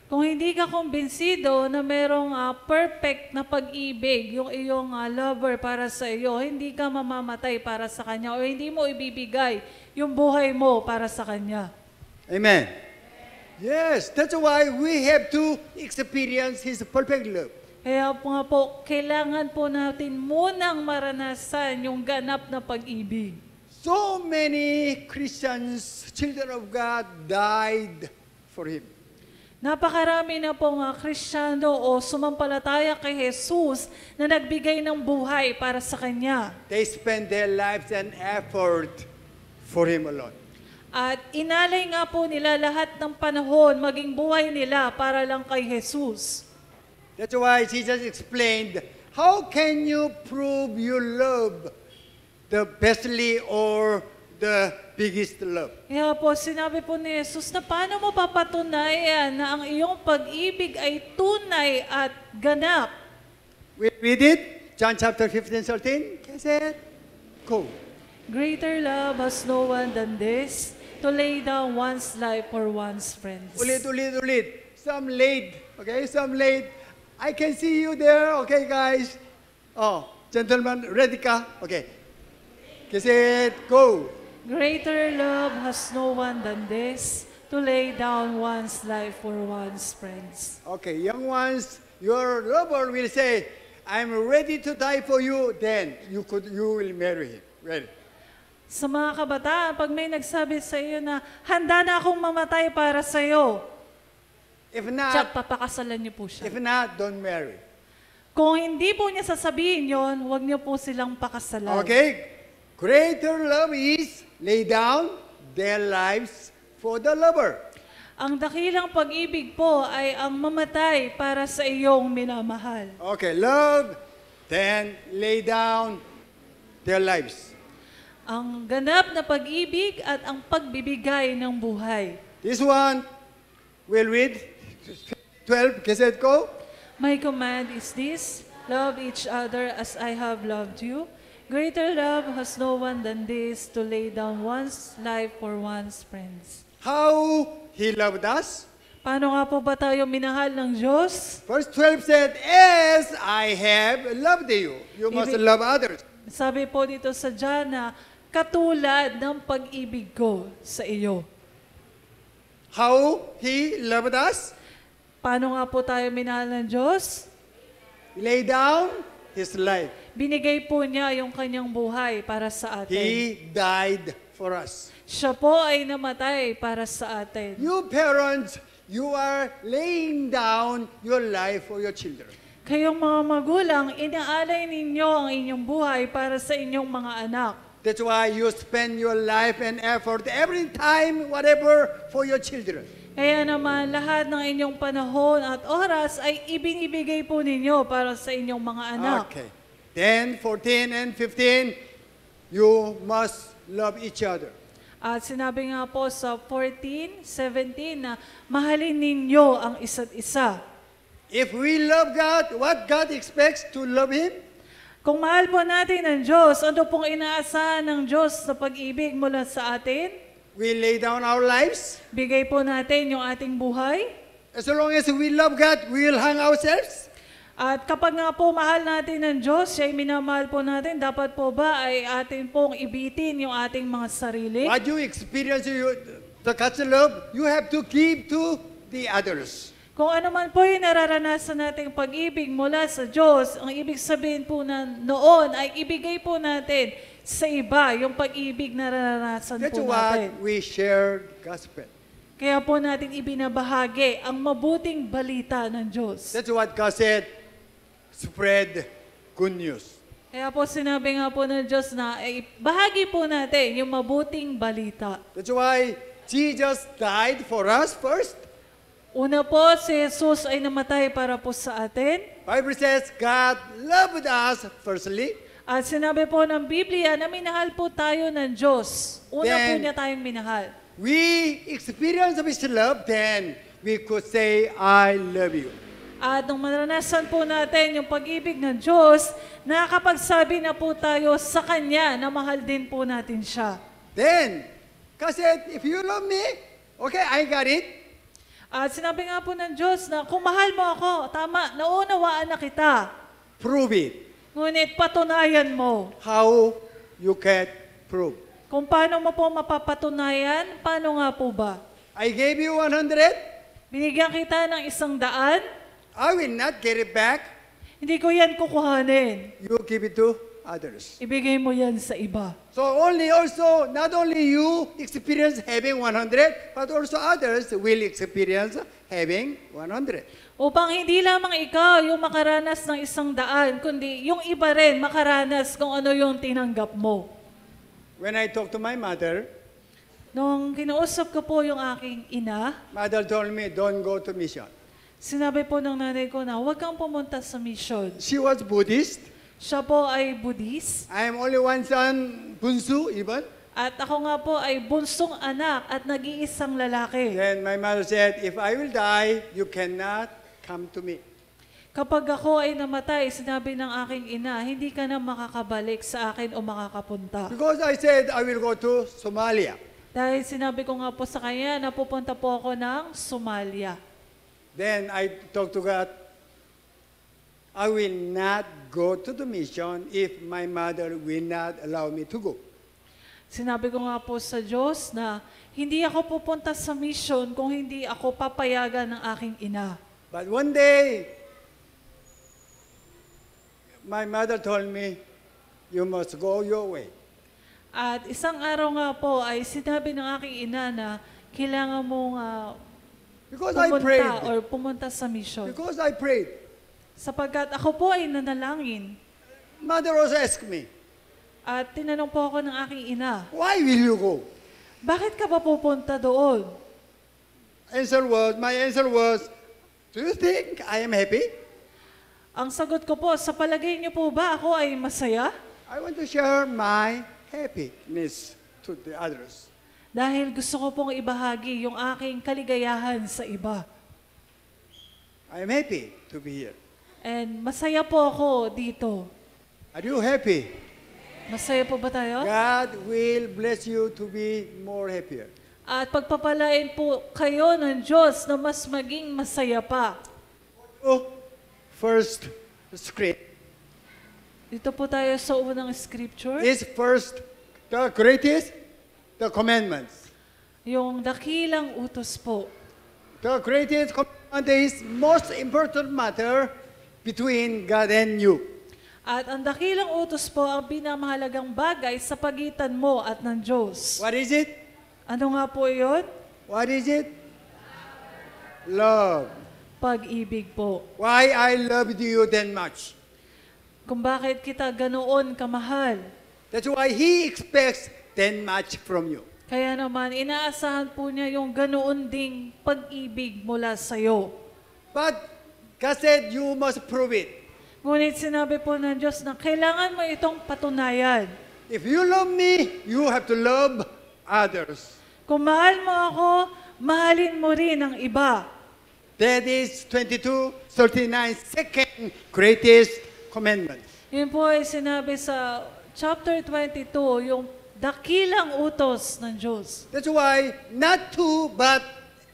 Kung hindi ka kumbinsido na merong perfect na pag-ibig, yung iyong lover para sa iyo, hindi ka mamamatay para sa kanya o hindi mo ibibigay yung buhay mo para sa kanya. Amen. Yes, that's why we have to experience His perfect love. Kaya po nga po, kailangan po natin munang maranasan yung ganap na pag-ibig. So many Christians, children of God, died for Him. Napakarami na pong Kristiyano o sumampalataya kay Jesus na nagbigay ng buhay para sa Kanya. They spend their lives and effort for Him alone. At inalay nga po nila lahat ng panahon, maging buhay nila para lang kay Jesus. That's why Jesus explained, how can you prove you love the bestly or the biggest love? Kaya po sinabi po ni Jesus na paano mo papatunayan na ang iyong pag-ibig ay tunay at ganap. We read it, John chapter 15, 13. Can I say it? Go. Greater love has no one than this, to lay down one's life for one's friends. Ulit. Some laid. Okay, some laid. I can see you there. Okay, guys. Oh, gentlemen, ready ka? Okay. Kiss it. Go. Greater love has no one than this, to lay down one's life for one's friends. Okay, young ones, your lover will say, I'm ready to die for you, then you will marry him. Ready? Sa mga kabataan, pag may nagsabi sa iyo na, handa na akong mamatay para sa iyo, If tiyak not, papakasalan niyo po siya. if not, don't marry. Kung hindi po niya sasabihin yon, huwag niyo po silang pakasalan. Okay? Greater love is lay down their lives for the lover. Ang dakilang pag-ibig po ay ang mamatay para sa iyong minamahal. Okay, love, then lay down their lives. Ang ganap na pag-ibig at ang pagbibigay ng buhay. This one, we'll read 12, Keset ko. My command is this, love each other as I have loved you. Greater love has no one than this, to lay down one's life for one's friends. How He loved us. Paano nga po ba tayo minahal ng Diyos? Verse 12 said, as I have loved you, you must love others. Sabi po dito sa John na, katulad ng pag-ibig ko sa iyo. How He loved us? Paano nga po tayo minahal ng Diyos? Lay down His life. Binigay po niya yung kanyang buhay para sa atin. He died for us. Siya po ay namatay para sa atin. You parents, you are laying down your life for your children. Kayong mga magulang, inaalay ninyo ang inyong buhay para sa inyong mga anak. That's why you spend your life and effort every time, whatever, for your children. Kaya naman, lahat ng inyong panahon at oras ay ibinibigay po ninyo para sa inyong mga anak. Okay. Then, 14 and 15, you must love each other. At sinabi nga po sa 14, 17 na mahalin ninyo ang isa't isa. If we love God, what God expects to love Him? Kung mahal po natin ang Diyos, ano pong inaasahan ng Diyos sa pag-ibig mula sa atin? We lay down our lives. Bigay po natin yung ating buhay. As long as we love God, we will hang ourselves. At kapag nga po mahal natin ng Diyos, siya ay minamahal po natin, dapat po ba ay atin pong ibitin yung ating mga sarili? What you experience, the God's love, you have to give to the others. Kung ano man po yung nararanasan nating pag-ibig mula sa Diyos, ang ibig sabihin po na noon ay ibigay po natin sa iba yung pag-ibig na nararanasan That's po what natin. we share gospel. Kaya po natin ibinabahagi ang mabuting balita ng Diyos. That's what God said, spread good news. Kaya po sinabi nga po ng Diyos na bahagi po natin yung mabuting balita. That's why Jesus died for us first. Una po, si Jesus ay namatay para po sa atin. Bible says God loved us firstly. At sinabi po ng Biblia na minahal po tayo ng Diyos. Una po Then, niya tayong minahal. We experience of His love, then we could say, I love you. At nung maranasan po natin yung pag-ibig ng Diyos, nakakapagsabi na po tayo sa Kanya na mahal din po natin siya. Then, God said, if you love me, okay, I got it. At sinabi nga po ng Diyos na kung mahal mo ako, tama, naunawaan na kita. Prove it. Ngunit patunayan mo. How you can prove? Kung paano mo po mapapatunayan, paano nga po ba? I gave you 100. Binigyan kita ng 100, I will not get it back. hindi ko yan kukuhanin. You give it to others. Ibigay mo yan sa iba. So not only you experience having 100, but also others will experience having 100. Upang hindi lamang ikaw yung makaranas ng 100, kundi yung iba rin makaranas kung ano yung tinanggap mo. When I talk to my mother, Nung kinausap ko po yung aking ina, mother told me, don't go to mission. sinabi po ng nanay ko na huwag kang pumunta sa mission. She was Buddhist. Siya po ay Buddhist. I am only one son, Bunsu even. At ako nga po ay bunsong anak at nag-iisang lalaki. Then my mother said, if I will die, you cannot come to me. Kapag ako ay namatay, sinabi ng aking ina, hindi ka na makakabalik sa akin o makakapunta. Because I said I will go to Somalia. Dahil sinabi ko nga po sa kanya na pupunta po ako ng Somalia. Then I talked to God, I will not go to the mission if my mother will not allow me to go. Sinabi ko nga po sa Diyos na hindi ako pupunta sa mission kung hindi ako papayagan ng aking ina. But one day, my mother told me, you must go your way. At isang araw nga po ay sinabi ng aking ina na kailangan mong Because I prayed. pumunta sa mission. Because I prayed. Sapagkat ako po ay nanalangin. Mother also asked me, At tinanong po ako ng aking ina, why will you go? bakit ka ba pupunta doon? My answer was, do you think I am happy? Ang sagot ko po, sa palagay niyo po ba ako ay masaya? I want to share my happiness to the others. Dahil gusto ko pong ibahagi yung aking kaligayahan sa iba. I am happy to be here. And masaya po ako dito. Are you happy? Masaya po ba tayo? God will bless you to be more happier. At pagpapalain po kayo ng Diyos na mas maging masaya pa. Oh, first script Dito po tayo sa unang scripture. is first the greatest, the commandments. Yung dakilang utos po. The greatest commandment is most important matter between God and you. At ang dakilang utos po ang pinamahalagang bagay sa pagitan mo at ng Diyos. What is it? Ano nga po yun? What is it? Love. Pag-ibig po. Why I loved you that much. Kung bakit kita ganoon kamahal. That's why He expects that much from you. Kaya naman, inaasahan po niya yung ganoon ding pag-ibig mula sa'yo. But God said you must prove it. Ngunit sinabi po ng Diyos na kailangan mo itong patunayan. If you love me, you have to love others. Kung mahal mo ako, mahalin mo rin ang iba. That is 22:39, second greatest commandment. Yun po ay sinabi sa chapter 22, yung dakilang utos ng Diyos. That's why not two, but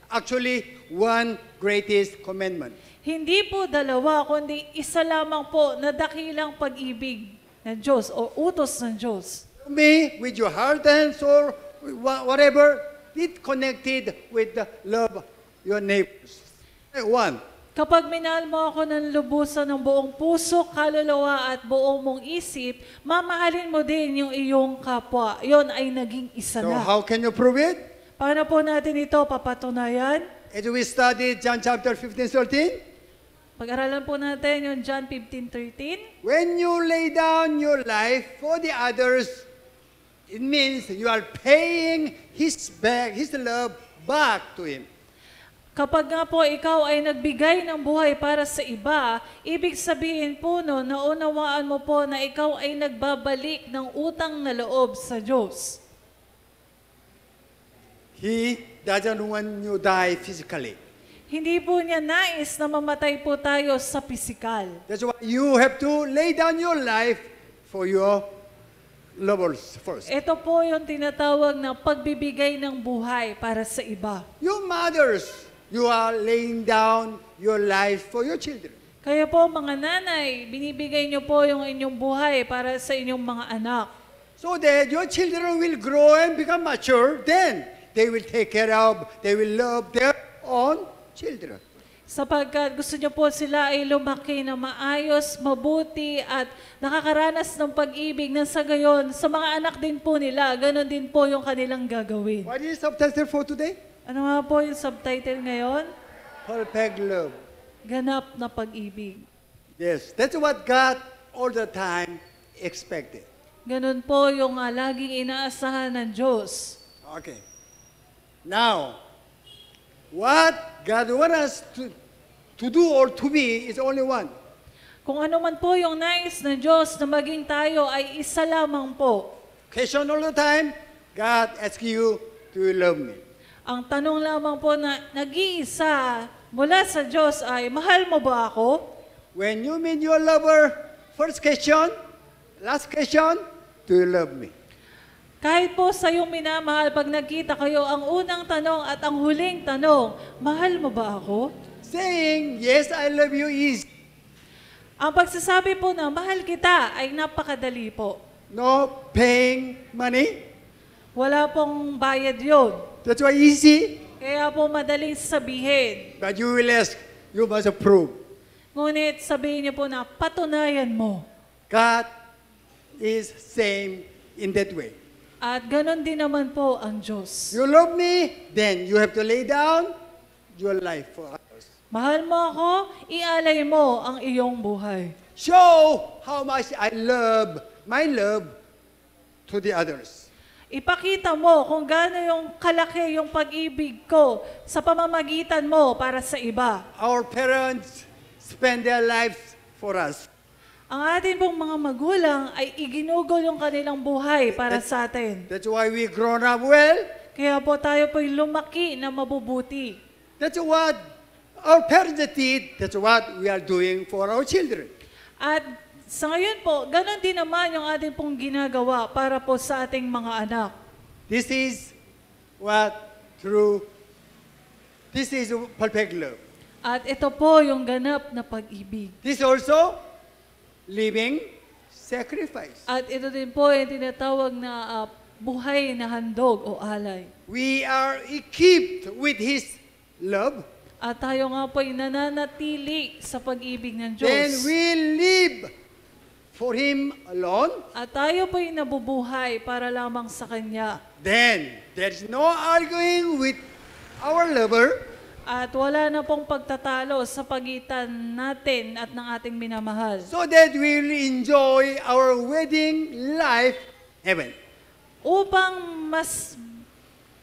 actually one greatest commandment. Hindi po dalawa, kundi isa lamang po na dakilang pag-ibig ng Diyos o utos ng Diyos. Me, with your heart and soul, whatever, it connected with the love your neighbors. One. Kapag minahal mo ako ng lubusan ng buong puso, kaluluwa at buong mong isip, mamahalin mo din yung iyong kapwa. Yon ay naging isa So na. how can you prove it? Paano po natin ito papatunayan? As we studied John chapter 15:13, Pag-aralan po natin yung John 15:13. when you lay down your life for the others, it means you are paying His love back to Him. Kapag nga po ikaw ay nagbigay ng buhay para sa iba, ibig sabihin po no, naunawaan mo po na ikaw ay nagbabalik ng utang na loob sa Diyos. He doesn't want you die physically. Hindi po niya nais na mamatay po tayo sa pisikal. That's why you have to lay down your life for your lovers first. Ito po yung tinatawag na pagbibigay ng buhay para sa iba. You mothers, you are laying down your life for your children. Kaya po mga nanay, binibigay niyo po yung inyong buhay para sa inyong mga anak. So that your children will grow and become mature, then they will take care of, they will love their own children. Sapagkat gusto niyo po sila ay lumaki na maayos, mabuti at nakakaranas ng pag-ibig na sa gayon sa mga anak din po nila. Ganon din po yung kanilang gagawin. What is subtitle for today? Ano nga po yung subtitle ngayon? Perfect love. Ganap na pag-ibig. Yes, that's what God all the time expected. Ganon po yung laging inaasahan ng Diyos. Okay. Now, what God wants us to do or to be is only one. Kung ano man po yung nais ng Diyos na maging tayo ay isa lamang po. Question all the time, God asks you, do you love me? Ang tanong lamang po na nag-iisa mula sa Diyos ay, mahal mo ba ako? when you meet your lover, first question, last question, do you love me? Kahit po sa iyong minamahal, pag nagkita kayo, ang unang tanong at ang huling tanong, mahal mo ba ako? Saying, yes, I love you is Ang pagsasabi po na mahal kita ay napakadali po. no paying money. Wala pong bayad yon. That's why easy. Kaya po madaling sabihin. But you will ask, you must approve. Ngunit sabihin niyo po na patunayan mo. God is same in that way. At ganon din naman po ang Diyos. You love me, then you have to lay down your life for others. Mahal mo ako, ialay mo ang iyong buhay. Show how much I love, my love to the others. Ipakita mo kung gaano yung kalaki yung pag-ibig ko sa pamamagitan mo para sa iba. Our parents spend their lives for us. Ang ating pong mga magulang ay iginugol yung kanilang buhay para sa atin. That's why we grown up well. Kaya po tayo po'y lumaki na mabubuti. That's what our parents did. That's what we are doing for our children. At sa ngayon po, ganon din naman yung ating pong ginagawa para po sa ating mga anak. This is perfect love. At ito po yung ganap na pag-ibig. This also living sacrifice. At ito din po yung tinatawag na buhay na handog o alay. We are equipped with His love. At tayo nga po ay nananatili sa pag-ibig ng Diyos. Then we live for Him alone. At tayo po ay nabubuhay para lamang sa Kanya. Then there's no arguing with our lover. At wala na pong pagtatalo sa pagitan natin at ng ating minamahal. So that we will enjoy our wedding life heaven. Upang mas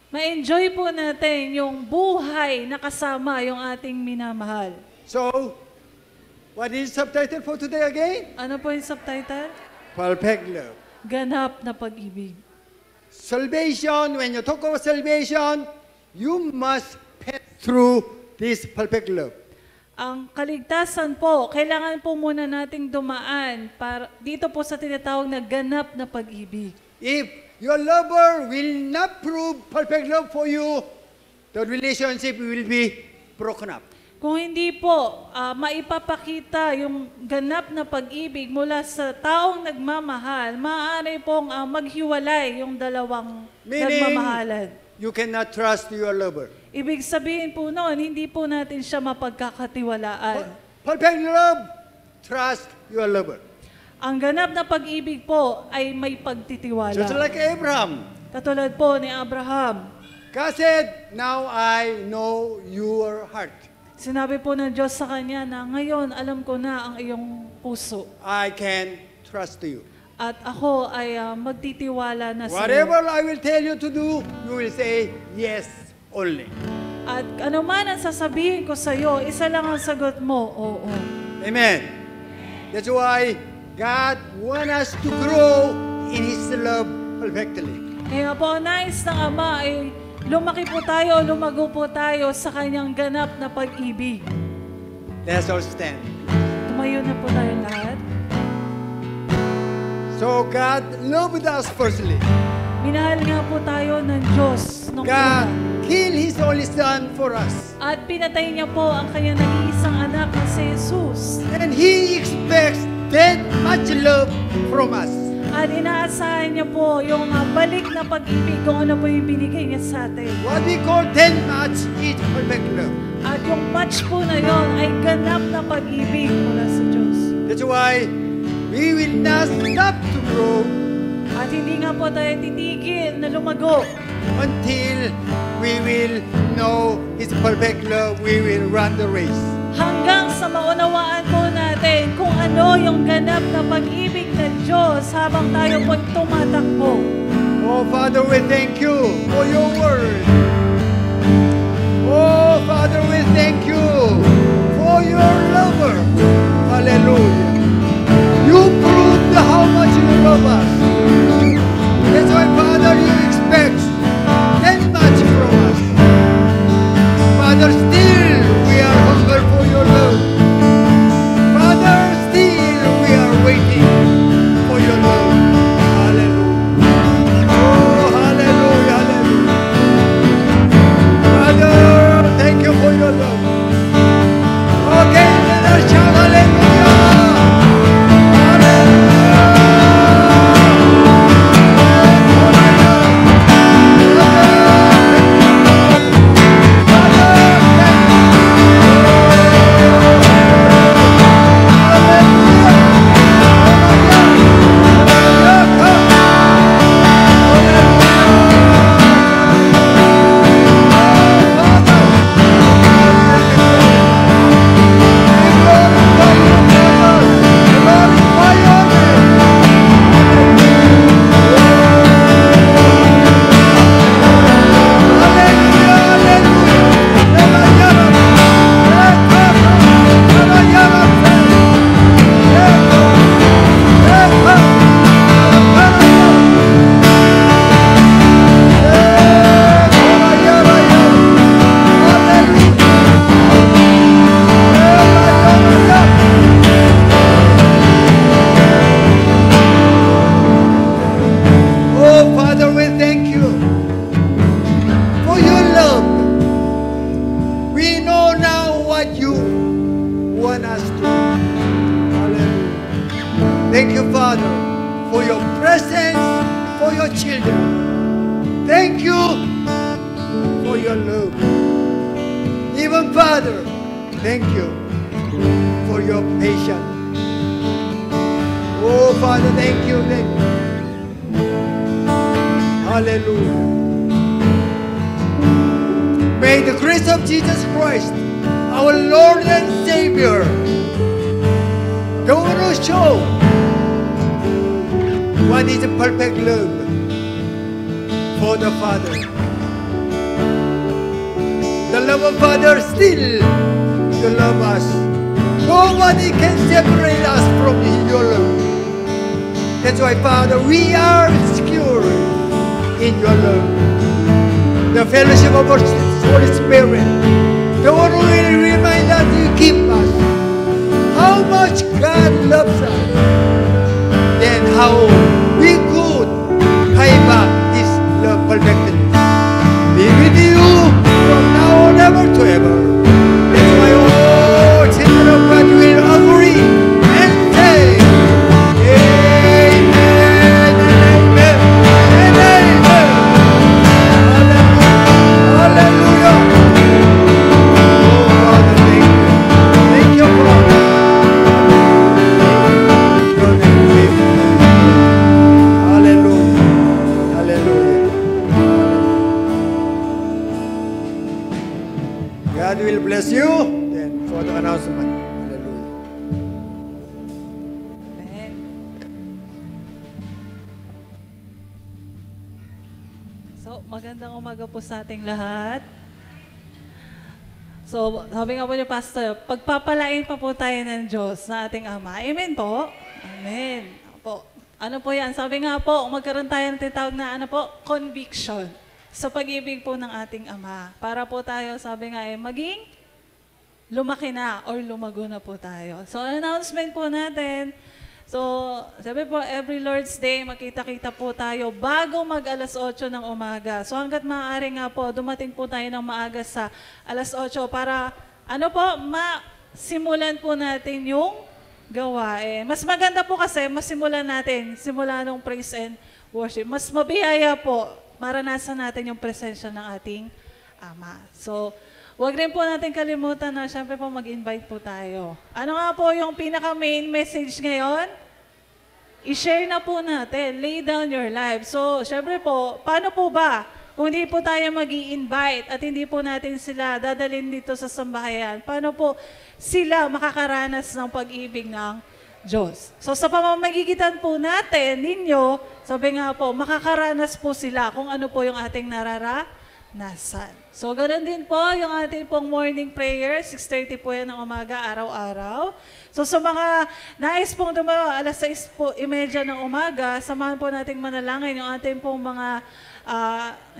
ma-enjoy po natin yung buhay na kasama yung ating minamahal. So, what is subtitle for today again? Ano po yung subtitle? Perfect love. Ganap na pag-ibig. Salvation, when you talk about salvation, you must pass through this perfect love. Ang kaligtasan po, kailangan po muna nating dumaan para dito po sa tinatawag na ganap na pag-ibig. If your lover will not prove perfect love for you, the relationship will be broken up. Kung hindi po maipapakita yung ganap na pag-ibig mula sa taong nagmamahal, maaari pong maghiwalay yung dalawang nagmamahalan. You cannot trust your lover. Ibig sabihin po noon, hindi po natin siya mapagkakatiwalaan. Perfect love, trust your lover. Ang ganap na pag-ibig po ay may pagtitiwala. Just like Abraham. Katulad po ni Abraham. God said, now I know your heart. Sinabi po ng Diyos sa kanya na ngayon alam ko na ang iyong puso. I can trust you. At ako ay magtitiwala na sa iyo. Whatever I will tell you to do, you will say yes only. At ano man ang sasabihin ko sa iyo, isa lang ang sagot mo, oo. Amen. That's why God wants us to grow in His love perfectly. Kaya po, nais ng Ama ay lumaki po tayo, lumago po tayo sa kanyang ganap na pag-ibig. Let's all stand. Tumayo na po tayo lahat. So God loved us firstly. Minahal nga po tayo ng Diyos nung God una. killed His only Son for us. At pinatay niya po ang kanyang nag-iisang anak na si Jesus. And He expects that much love from us. At inaasahan niya po yung balik na pag-ibig kung ano po yung binigay niya sa atin. What we call that much is perfect love. At yung match po na yon ay ganap na pag-ibig mula sa Diyos. That's why we will not stop to grow At hindi nga po tayo titigil na lumago until we will know His perfect love. We will run the race. hanggang sa maunawaan po natin kung ano yung ganap na pag-ibig ng Diyos habang tayo po'y tumatakbo. Oh, Father, we thank you for your word. Oh, Father, we thank you for your lover. Hallelujah. You proved how much you love us. That's why, Father, you expect that much from us. Father, still we are hungry for your love. Father, Father, shout Thank you, Father, for your presence, for your children. Thank you for your love. Even, Father, thank you for your patience. Oh, Father, thank you. Thank you. Hallelujah. May the grace of Jesus Christ, our Lord and Savior, the one who show what is a perfect love for the Father. The love of Father still to love us. Nobody can separate us from your love. That's why, Father, we are secure in your love. The fellowship of our Holy Spirit, the one who will remind us to keep us how much God loves us, then how we could pay back His love perfectly. Be with you from now on ever to ever. That's why all children of God will agree and say, Amen and Amen and Amen. Hallelujah. Oh, Father, thank you. Thank you, Father. Hallelujah. Hallelujah. God will bless you. Then for the announcement. Hallelujah. Amen. So, magandang umaga po sa ating lahat. So, sabi nga po ni Pastor, pagpapalain pa po tayo ng Diyos na ating Ama. Amen po? Amen. Po. Ano po yan? Sabi nga po, magkaroon tayo ng tinatawag na ano po, conviction sa pag-ibig po ng ating Ama. Para po tayo, sabi nga maging lumaki na or lumago na po tayo. So, announcement po natin. So, sabi po, every Lord's Day, makita-kita po tayo bago mag alas 8 ng umaga. So, hanggat maaari nga po, dumating po tayo ng maaga sa alas 8 para, ano po, masimulan po natin yung gawain. Mas maganda po kasi, masimulan natin, simula nung praise and worship. Mas mabiyaya po, maranasan natin yung presensya ng ating Ama. So, huwag rin po natin kalimutan na syempre po mag-invite po tayo. Ano nga po yung pinaka-main message ngayon? I-share na po natin. Lay down your life. So, syempre po, paano po ba? Kung hindi po tayo mag-i-invite at hindi po natin sila dadalhin dito sa sambahayan, paano po sila makakaranas ng pag-ibig ng Diyos? So, sa pamamagitan po natin, ninyo, sabi nga po, makakaranas po sila kung ano po yung ating nararanasan. So, ganoon din po yung ating pong morning prayer, 6:30 po yan ng umaga, araw-araw. So, sa mga nais pong dumawa, alas 6:30 ng umaga, samahan po nating manalangin yung ating pong mga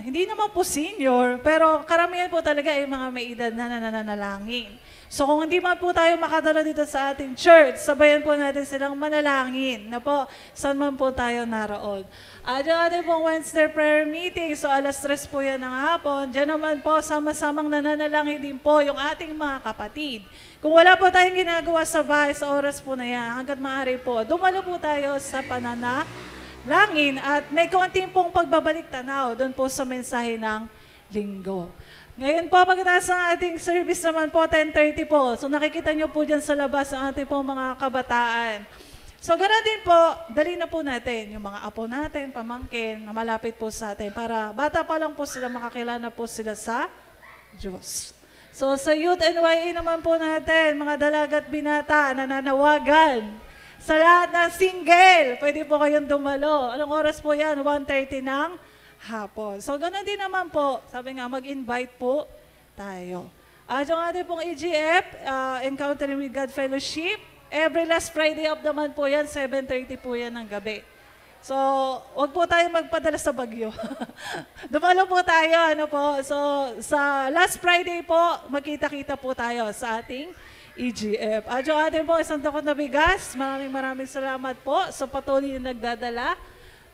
Hindi naman po senior, pero karamihan po talaga ay mga may edad na nananalangin. So kung hindi man po tayo makadala dito sa ating church, sabayan po natin silang manalangin na po saan man po tayo naroon. Yung ating pong Wednesday prayer meeting, so 3:00 po yan ng hapon. Diyan naman po sama-samang nananalangin din po yung ating mga kapatid. Kung wala po tayong ginagawa sa bahay sa oras po na yan, hanggat maaari po, dumalo po tayo sa pananalangin at may konting pong pagbabalik tanaw doon po sa mensahe ng linggo. Ngayon po, pagkatapos ng ating service naman po, 10:30 po. So nakikita nyo po dyan sa labas ang ating po mga kabataan. So ganoon din po, dali na po natin yung mga apo natin, pamangkin, na malapit po sa atin para bata pa lang po sila, makakilala po sila sa Diyos. So sa Youth NYA naman po natin, mga dalaga at binata na nananawagan. Sa lahat ng single, pwede po kayong dumalo. Anong oras po yan? 1:30 ng hapon. So, ganoon din naman po. Sabi nga, mag-invite po tayo. Yung ating pong EGF, Encountering with God Fellowship, every last Friday of the month po yan, 7:30 po yan ng gabi. So, wag po tayo magpadala sa Bagyo. Dumalo po tayo, ano po. So, sa last Friday po, magkita-kita po tayo sa ating EGF. Yung ating po, isang dakot na bigas, maraming salamat po sa patuloy na nagdadala.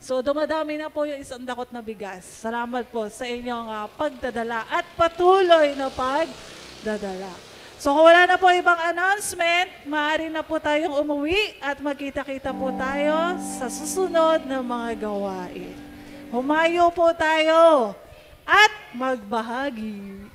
So, dumadami na po yung isang dakot na bigas. Salamat po sa inyong pagdadala at patuloy na pagdadala. So, kung wala na po ibang announcement, maaari na po tayong umuwi at magkita-kita po tayo sa susunod na mga gawain. Humayo po tayo at magbahagi.